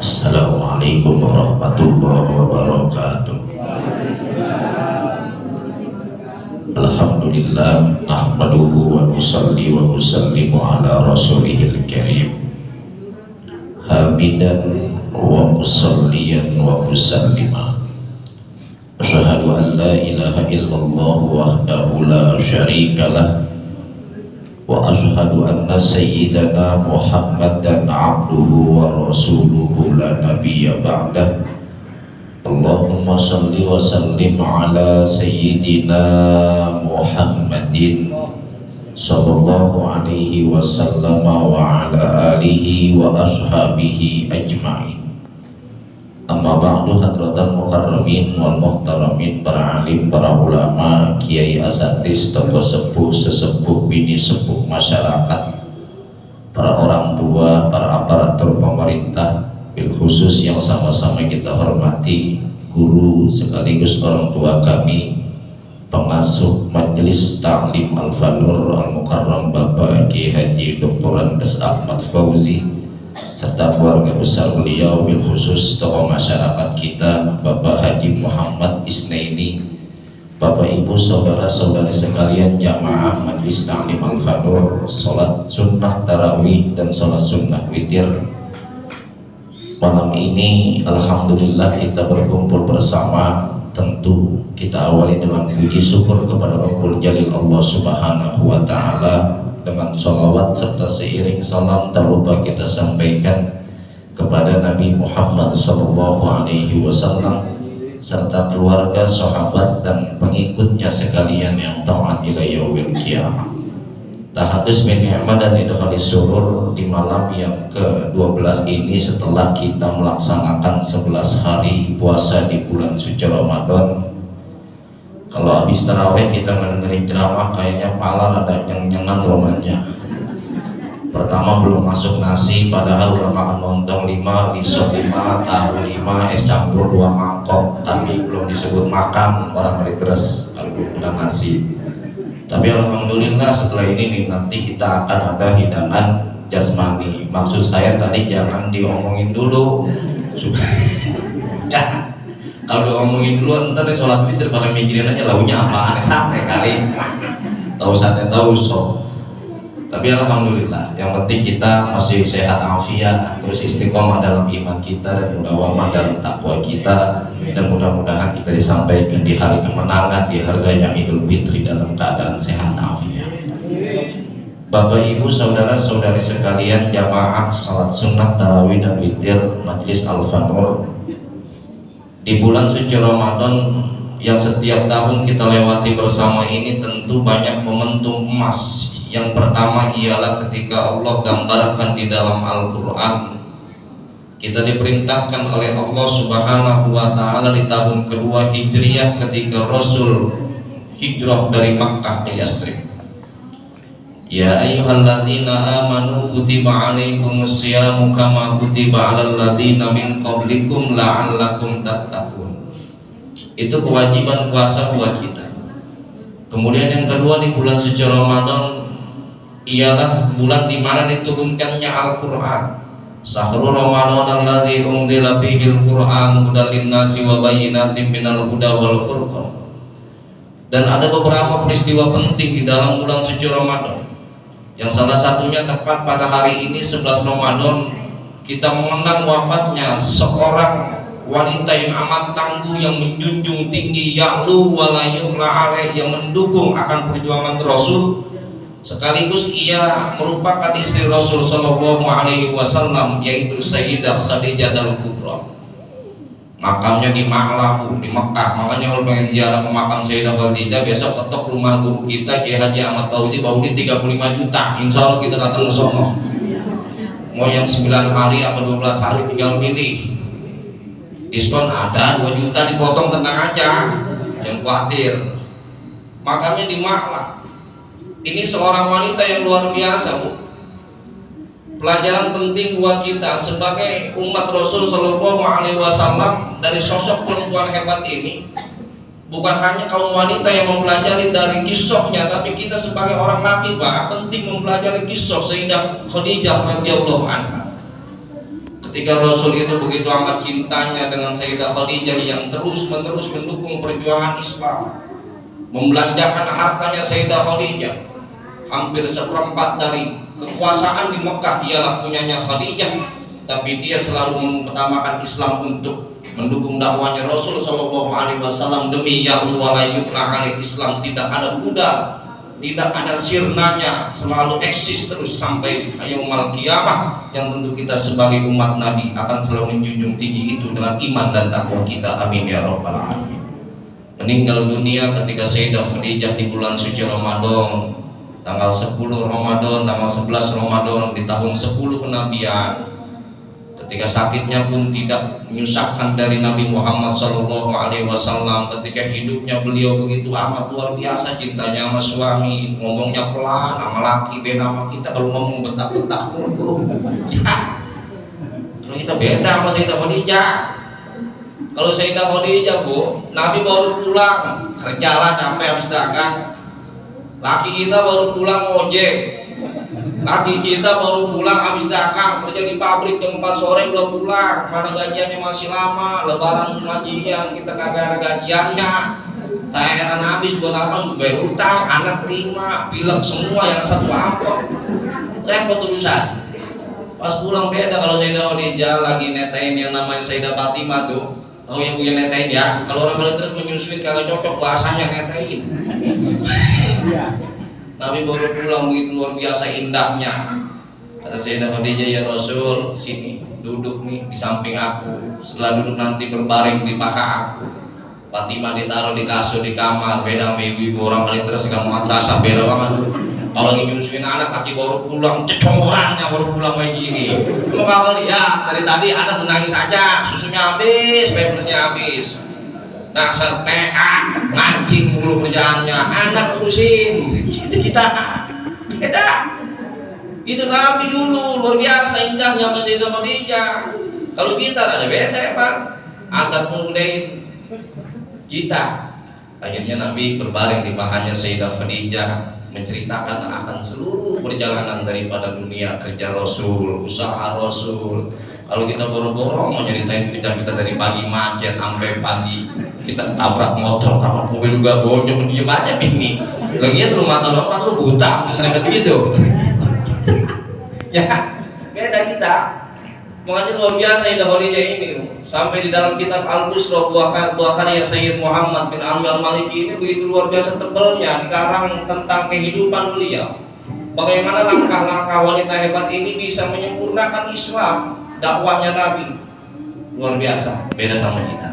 Assalamualaikum warahmatullahi wabarakatuh. Alhamdulillah, nahmaduhu wa nusalli wa nusallimu ala rasulihil karim, hamidan wa musalliyan wa musallima. Asyhadu an la ilaha illallah wahdahu la syarikalah, wa asyhadu anna sayyidana Muhammadan abduhu wa rasuluhu la nabiyya ba'dah. Allahumma salli wa sallim ala sayyidina Muhammadin sallallahu alaihi wasallam wa ala alihi wa ashabihi ajma'in. Amma ba'du, hadratan mukarramin wal muhtaramin, para alim, para ulama, kiai asatis, tokoh sepuh, sesepuh, bini sepuh masyarakat, para orang tua, para aparatur pemerintah, bil khusus yang sama-sama kita hormati, guru sekaligus orang tua kami, pengasuh Majelis Ta'lim Al-Fanur Al-Mukarram Bapak Kiai Haji Dr. Andes Ahmad Fauzi, serta keluarga besar beliau, bil khusus tokoh masyarakat kita Bapak Haji Muhammad Isnaini, Bapak Ibu saudara-saudari sekalian jamaah Majelis Ta'lim Al-Fanur, sholat sunnah tarawih dan sholat sunnah witir. Malam ini alhamdulillah kita berkumpul bersama. Tentu kita awali dengan puji syukur kepada Rabbul Jalil Allah Subhanahu wa Ta'ala, dengan sholawat serta seiring salam tak lupa kita sampaikan kepada Nabi Muhammad sallallahu alaihi wasallam serta keluarga, sahabat dan pengikutnya sekalian yang taat ila yaumil qiyamah. Tahadus min ni'mah dan idkhalis surur di malam yang ke-12 ini, setelah kita melaksanakan 11 hari puasa di bulan suci Ramadan. Kalau habis tarawih kita mendengarin ceramah kayaknya pala ada nyeng-nyengan romannya. Pertama belum masuk nasi, padahal udah makan lontong 5, risol 5, tahu 5, es campur 2 mangkok, tapi belum disebut makan, orang balik terus kalau belum udah nasi. Tapi alhamdulillah setelah ini nih, nanti kita akan ada hidangan jasmani. Maksud saya tadi jangan diomongin dulu ya, kalau diomongin dulu ntar di sholat witir pada mikirin aja launya apaan, sate kali, tahu sate tahu sop. Tapi alhamdulillah yang penting kita masih sehat afiat, terus istiqomah dalam iman kita dan mudawamah dalam takwa kita, dan mudah-mudahan kita disampaikan di hari kemenangan, di hari yang Idul Fitri dalam keadaan sehat afiat. Bapak Ibu saudara-saudari sekalian jamaah salat sunnah tarawih dan witir Majelis Al-Fanur di bulan suci Ramadan yang setiap tahun kita lewati bersama ini, tentu banyak momentum emas. Yang pertama ialah ketika Allah gambarkan di dalam Al-Quran, kita diperintahkan oleh Allah Subhanahu wa Ta'ala di tahun kedua Hijriyah ketika Rasul hijrah dari Makkah ke Yasrib. Ya ayyuhalladzina amanu kutiba alaikumus syiyamu kama kutiba alal ladzina min qablikum la'allakum tattaqun. Itu kewajiban puasa buat kita. Kemudian yang kedua di bulan suci Ramadan ialah bulan di mana diturunkannya Al-Qur'an. Syahrul Ramadan alladzi unzila fihil Qur'an hudal linnasi wa bayyinatin minal huda wal furqan. Dan ada beberapa peristiwa penting di dalam bulan suci Ramadan, yang salah satunya tepat pada hari ini 11 Ramadan kita mengenang wafatnya seorang wanita yang amat tangguh, yang menjunjung tinggi ya'lu wa la yu'la alaih, yang mendukung akan perjuangan Rasul, sekaligus ia merupakan istri Rasul Shallallahu Alaihi Wasallam, yaitu Sayyidah Khadijah Al-Kubra. Makamnya di Ma'labu di Mekah. Makanya kalau pengen ziarah ke makam Sayyidah Khadijah, besok ketok rumah guru kita Kiai Haji Ahmad Fauzi Baudi 35 juta. Insya Allah kita datang ke sono. Mau yang 9 hari atau 12 hari tinggal pilih. Diskon ada, 2 juta dipotong, tenang aja, jangan khawatir. Makamnya di Ma'lab. Ini seorang wanita yang luar biasa, Bu. Pelajaran penting buat kita sebagai umat Rasul Shallallahu Alaihi Wasallam dari sosok perempuan hebat ini. Bukan hanya kaum wanita yang mempelajari dari kisahnya, tapi kita sebagai orang laki, Pak, penting mempelajari kisah Sayyidah Khadijah radhiyallahu anha. Ketika Rasul itu begitu amat cintanya dengan Sayyidah Khadijah yang terus-menerus mendukung perjuangan Islam, membelanjakan hartanya Sayyidah Khadijah, hampir seperempat dari kekuasaan di Mekah ialah punyanya Khadijah, tapi dia selalu mengutamakan Islam untuk mendukung dakwahnya Rasul Shallallahu Alaihi Wasallam. Demi ya'lu wa la yu'la alaih, Islam tidak ada pudar, tidak ada sirnanya, selalu eksis terus sampai yaumul kiamah, yang tentu kita sebagai umat Nabi akan selalu menjunjung tinggi itu dengan iman dan takwa kita. Amin ya rabbal alamin. Meninggal dunia ketika Sayyidah Khadijah di bulan suci Ramadan, tanggal 10 Ramadan, tanggal 11 Ramadan di tahun 10 kenabian. Ketika sakitnya pun tidak menyusahkan dari Nabi Muhammad SAW. Ketika hidupnya beliau begitu amat luar biasa cintanya sama suami, ngomongnya pelan, sama laki beda sama kita. Kalau ngomong bentak-bentak mulu ya, kalau kita beda sama Sayyidah Khadijah. Kalau Sayyidah Khadijah bu, Nabi baru pulang kerja lah, capek habis dagang. Laki kita baru pulang ojek, laki kita baru pulang habis dagang, kerja di pabrik jam 4 sore udah pulang. Mana gajiannya masih lama, lebaran gajian kita kagak ada gajiannya. Saya heran habis buat apa, bayar utang, anak 5, pilek semua yang satu amplop, repot urusan. Pas pulang beda. Kalau Sayyidah Khadijah lagi netain yang namanya Sayyidah Fatimah tuh, tahu yang gue netain ya, kalau orang kalian terus menyusuin kagak cocok bahasanya netain. Nabi baru pulang begitu luar biasa indahnya. Kata Sayyidah Khadijah, ya Rasul, sini duduk nih di samping aku. Setelah duduk nanti berbaring di paha aku. Fatimah ditaruh di kasur di kamar. Beda sama ibu-ibu orang kali terus kamu madrasah beda banget. Kalau lagi nyusuin anak kaki baru pulang, cecomorannya baru pulang kayak gini. Lu kalau lihat dari tadi anak menangis aja, susunya habis, pampersnya habis. Dasar PA, ngancing mulu kerjaannya, anak urusin, itu kita beda. Itu Nabi dulu luar biasa indahnya masih Sayyidah Khadijah. Kalau kita ada beda ya Pak, adat mengudain kita. Akhirnya Nabi berbaring di pahanya Sayyidah Khadijah, menceritakan akan seluruh perjalanan daripada dunia kerja Rasul, usaha Rasul. Kalau kita boro-boro mau nyeritain kerja kita dari pagi macet sampai pagi kita tabrak motor, tabrak mobil juga bonyok, diem aja ini. Lagian lu mata lompat lu buta, misalnya begitu. Ya, beda kita. Makanya luar biasa Sayyidah Khadijah ini. Sampai di dalam kitab Al-Busra buah karya Sayyid Muhammad bin Ali Al-Maliki ini begitu luar biasa tebelnya, dikarang tentang kehidupan beliau. Bagaimana langkah-langkah wanita hebat ini bisa menyempurnakan Islam, dakwahnya Nabi. Luar biasa, beda sama kita.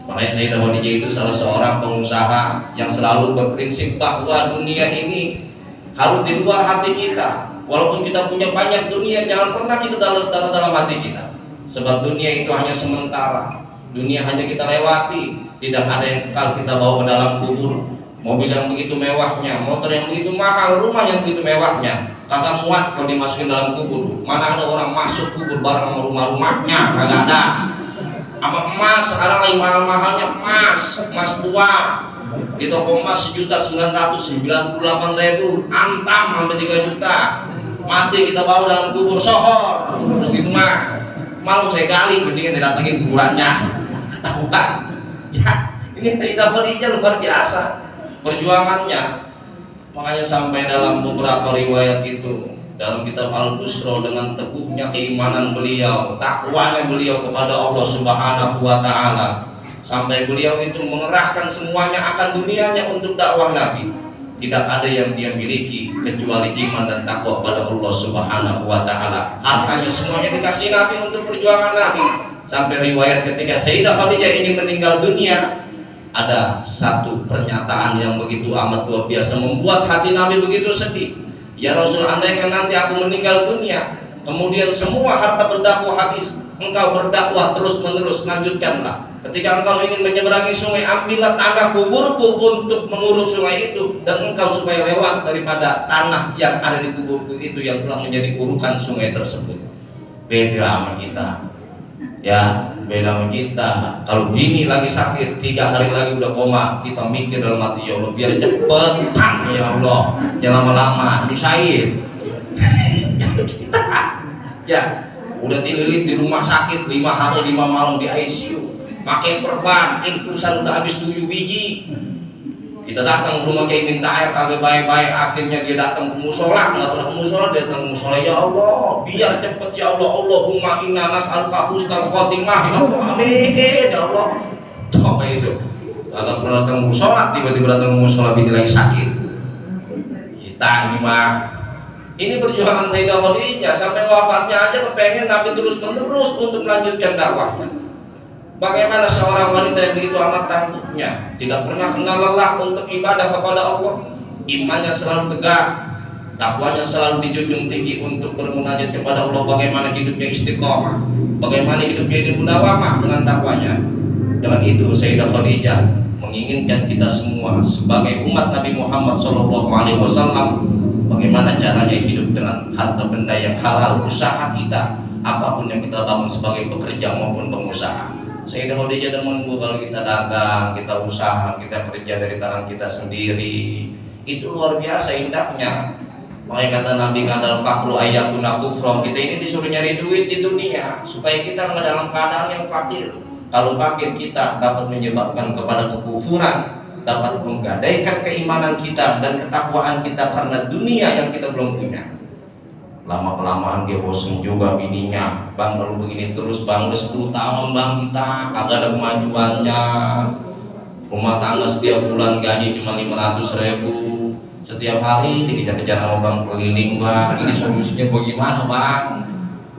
Makanya Sayyidah Khadijah itu salah seorang pengusaha yang selalu berprinsip bahwa dunia ini harus di luar hati kita. Walaupun kita punya banyak dunia, jangan pernah kita taruh dalam hati kita. Sebab dunia itu hanya sementara. Dunia hanya kita lewati, tidak ada yang kekal kita bawa ke dalam kubur. Mobil yang begitu mewahnya, motor yang begitu mahal, rumah yang begitu mewahnya, kagak muat kalau dimasukin dalam kubur. Mana ada orang masuk kubur bareng sama rumah-rumahnya, kagak ada. Sama emas, sekarang lagi mahal-mahalnya emas tua di toko emas 1.998.000, antam sampai 3 juta. Mati kita bawa dalam kubur sohor, begitu mah malu saya gali, mendingan didatengin kuburannya ketahuan. Ya, ini Sayyidah Khadijah luar biasa perjuangannya. Makanya sampai dalam beberapa riwayat itu, dalam kitab Al-Busra, dengan teguhnya keimanan beliau, takwanya beliau kepada Allah Subhanahu wa Ta'ala, sampai beliau itu mengerahkan semuanya akan dunianya untuk dakwah Nabi. Tidak ada yang dia miliki kecuali iman dan takwa pada Allah Subhanahu wa Ta'ala. Hartanya semuanya dikasih Nabi untuk perjuangan Nabi. Sampai riwayat ketika Sayyidah Khadijah ini meninggal dunia, ada satu pernyataan yang begitu amat luar biasa, membuat hati Nabi begitu sedih. Ya Rasul, andaikan nanti aku meninggal dunia, kemudian semua harta berdakwah habis, engkau berdakwah terus menerus, lanjutkanlah. Ketika engkau ingin menyeberangi sungai, ambillah tanah kuburku untuk menguruk sungai itu, dan engkau supaya lewat daripada tanah yang ada di kuburku itu yang telah menjadi urukan sungai tersebut. Beda sama kita, ya beda sama kita. Kalau bini lagi sakit 3 hari lagi udah koma, kita mikir dalam hati, ya Allah biar cepetan ya Allah, jangan lama-lama nyusahin. Kita ya udah dililit di rumah sakit 5 hari 5 malam di ICU, pakai perban, infusan udah habis 7 biji. Kita datang ke rumah kayak minta air kagak baik-baik, akhirnya dia datang ke musola, nggak pernah ke musola, dia datang ke musola. Ya Allah, biar cepet ya Allah, Allahumma inna nas'aluka husnal khotimah, ya Allah, amin ya Allah. Coba itu, kagak pernah datang ke musola, tiba-tiba datang ke musola bilang sakit. Kita ini mah, ini perjuangan Sayyidah Khadijah sampai wafatnya aja kepengen Nabi terus menerus untuk melanjutkan dakwahnya. Bagaimana seorang wanita yang begitu amat tangguhnya, tidak pernah kenal lelah untuk ibadah kepada Allah, imannya selalu tegak, takwanya selalu dijunjung tinggi untuk bermunajat kepada Allah. Bagaimana hidupnya istiqomah, bagaimana hidupnya ini mudawamah dengan takwanya. Dengan itu Sayyidah Khadijah menginginkan kita semua sebagai umat Nabi Muhammad SAW, bagaimana caranya hidup dengan harta benda yang halal, usaha kita, apapun yang kita bangun sebagai pekerja maupun pengusaha. Sayyidah Khadijah dan menunggu kalau kita dagang, kita usaha, kita kerja dari tangan kita sendiri. Itu luar biasa indahnya. Makanya kata Nabi, kadal fakru ayyakuna kufron. Kita ini disuruh nyari duit di dunia supaya kita nggak dalam keadaan yang fakir. Kalau fakir kita dapat menyebabkan kepada kekufuran, dapat menggadaikan keimanan kita dan ketakwaan kita karena dunia yang kita belum punya. Lama-kelamaan dia bosan juga bininya, bang kalau begini terus bang, udah 10 tahun bang kita kagak ada kemajuannya. Rumah tangga setiap bulan gaji cuma 500.000, setiap hari dikejar-kejar sama bang keliling bang. Ini solusinya bagaimana bang?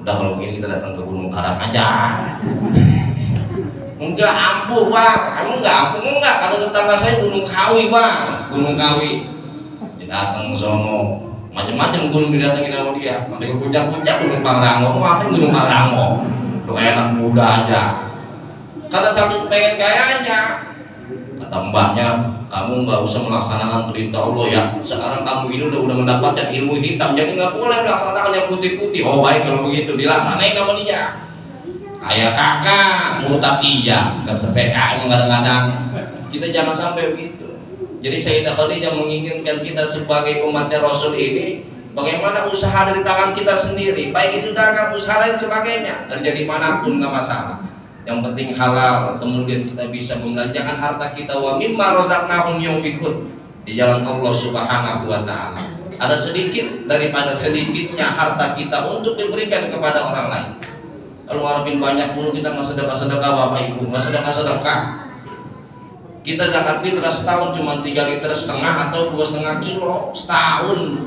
Udah kalau begini kita datang ke Gunung Karang aja. Enggak ampuh bang, kamu enggak ampuh enggak? Kata tetangga saya Gunung Kawi bang, Gunung Kawi. Dia datang sono. Macam-macam gunung didatengin sama dia, sampai ke puncak-puncak Gunung Pangrango. Mau ngapain Gunung Pangrango? Tuh kayak anak muda aja. Karena satu pengen kayaknya. Kata mbahnya, kamu nggak usah melaksanakan perintah Allah ya. Sekarang kamu ini udah mendapatkan ilmu hitam, jadi nggak boleh melaksanakan yang putih-putih. Oh baik kalau begitu, dilaksanain sama dia. Kayak kakak, mutaqiyah, nggak sepeka emang kadang-kadang. Kita jangan sampai begitu. Jadi Sayyidah Khadijah menginginkan kita sebagai umatnya Rasul ini, bagaimana usaha dari tangan kita sendiri, baik itu dagang, usaha lain sebagainya, terjadi manapun nggak masalah. Yang penting halal, kemudian kita bisa membelanjakan harta kita wa mimma razaqnahum yunfiqun, di jalan Allah Subhanahu wa taala. Ada sedikit daripada sedikitnya harta kita untuk diberikan kepada orang lain. Kalau ngarepin banyak dulu kita nggak sedekah-sedekah Bapak Ibu, nggak sedekah-sedekah. Kita zakat fitrah setahun cuma 3,5 liter atau 2,5 kilo setahun.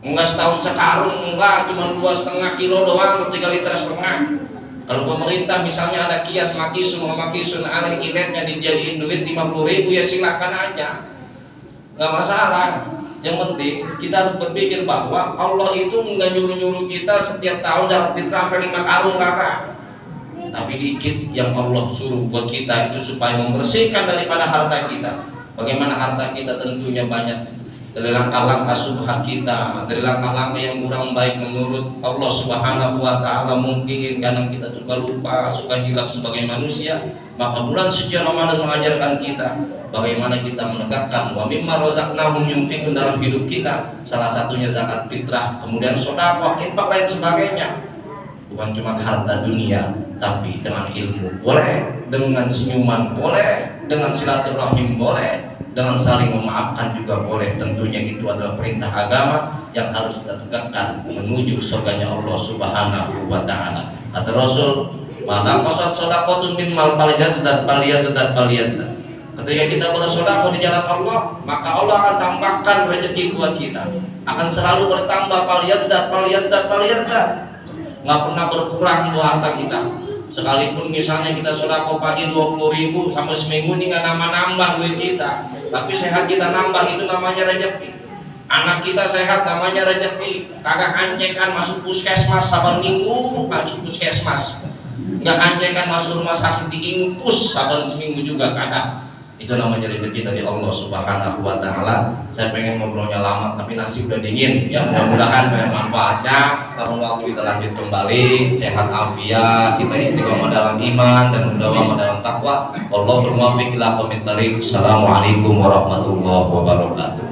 Enggak setahun sekarung, enggak cuma 2,5 kilo doang atau 3,5 liter. Kalau pemerintah misalnya ada kias makisun alih iletnya dijadiin duit 50.000 ya silahkan aja, nggak masalah. Yang penting kita harus berpikir bahwa Allah itu nggak nyuruh kita setiap tahun zakat fitrah sampai 5 karung kakak. Tapi dikit yang Allah suruh buat kita itu supaya membersihkan daripada harta kita. Bagaimana harta kita tentunya banyak dari langkah-langkah subhat kita, dari langkah-langkah yang kurang baik menurut Allah Subhanahu wa taala. Mungkin karena kita suka lupa, suka hilaf sebagai manusia, maka bulan suci Ramadan mengajarkan kita bagaimana kita menegakkan wa mimma razaqnahum yunfiqun dalam hidup kita. Salah satunya zakat fitrah, kemudian sedekah, infak lain sebagainya. Bukan cuma harta dunia, tapi dengan ilmu boleh, dengan senyuman boleh, dengan silaturahim boleh, dengan saling memaafkan juga boleh. Tentunya itu adalah perintah agama yang harus kita tegakkan menuju surganya Allah Subhanahu wa taala. Kata Rasul, "Mana qasad shadaqatun min mal faliyazdat." Ketika kita bersedekah di jalan Allah, maka Allah akan tambahkan rezeki buat kita. Akan selalu bertambah faliyazdat. Nggak pernah berkurang itu harta kita. Sekalipun misalnya kita sedekah pagi 20.000 sampai seminggu ini nggak nambah duit kita, tapi sehat kita nambah, itu namanya rezeki. Anak kita sehat namanya rezeki. Kagak ancekan masuk puskesmas saban minggu, masuk puskesmas. Nggak ancekan masuk rumah sakit diinfus saban seminggu juga kagak. Itu namanya rezeki dari Allah Subhanahu wa taala. Saya pengen ngobrolnya lama tapi nasi udah dingin. Ya mudah-mudahan banyak manfaatnya. Tahun waktu kita lanjut kembali, sehat afiat, kita istiqomah dalam iman dan mudawamah dalam takwa. Wallahul muwaffiq ila aqwamit thariq. Assalamualaikum warahmatullahi wabarakatuh.